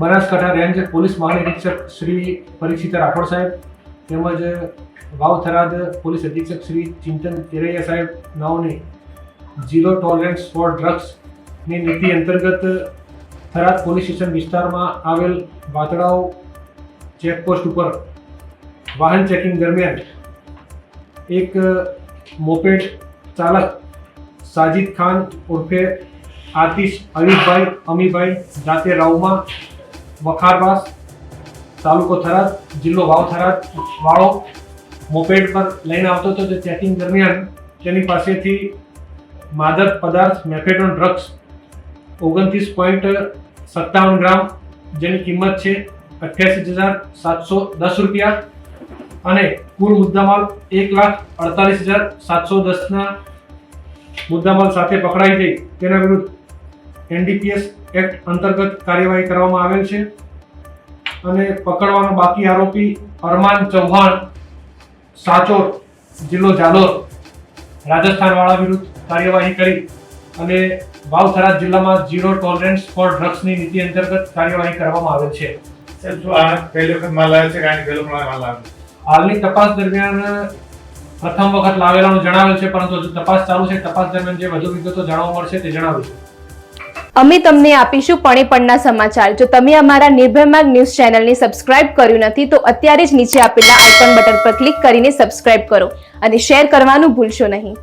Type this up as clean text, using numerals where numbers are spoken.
Banaskantha range police મહાનિરીક્ષક Shri Parikshit Rathod સાહેબ તેમજ Vav Tharad police અધિક્ષક શ્રી ચિંતન તેરૈયા સાહેબ નાઓની ઝીરો ટોલરન્સ ફોર ડ્રગ્સની નીતિ અંતર્ગત થરાદ પોલીસ સ્ટેશન વિસ્તારમાં આવેલ વાતડાઓ ચેકપોસ્ટ ઉપર વાહન ચેકિંગ દરમિયાન એક મોપેડ ચાલક સાજિદ ખાન ઉર્ફે આતિશ અલીફભાઈ અમીભાઈ જાતે રાઉમા વખારબાસ તાલુકો થરાદ જિલ્લો વાવ થરાદ વાળો મોપેડ પર લઈને આવતો હતો. તે ચેકિંગ દરમિયાન તેની પાસેથી માદક પદાર્થ મેફેડોન ડ્રગ્સ 29.57 ગ્રામ જેની કિંમત છે 88,710 રૂપિયા અને કુલ મુદ્દામાલ 1,48,710 ના મુદ્દામાલ સાથે પકડાઈ ગઈ. તેના વિરુદ્ધ NDPS એક્ટ અંતર્ગત કાર્યવાહી કરવામાં આવેલ છે અને પકડવાનો બાકી આરોપી અરમાન ચૌહાણ સાચોર જિલ્લો જાલોર રાજસ્થાન વાળા વિરુદ્ધ કાર્યવાહી કરી અને વાવ થરાદ જિલ્લામાં ઝીરો ટોલરન્સ ફોર ડ્રગ્સની નીતિ અંતર્ગત કાર્યવાહી કરવામાં આવેલ છે. પહેલી વખત માલ આવે છે કારણ કે પહેલો માલ આવે હાલની તપાસ દરમિયાન પ્રથમ વખત લાવેલાનું જણાવેલ છે, પરંતુ હજુ તપાસ ચાલુ છે. તપાસ દરમિયાન જે વધુ વિગતો જાણવા મળશે તે જણાવીશું. અમે તમને આપીશું પળે-પળના સમાચાર. જો તમે અમારા નિર્ભય માર્ગ ન્યૂઝ ચેનલને સબસ્ક્રાઇબ કર્યું નથી તો અત્યારે જ નીચે આપેલા આઇકોન બટન પર ક્લિક કરીને સબસ્ક્રાઇબ કરો અને શેર કરવાનું ભૂલશો નહીં.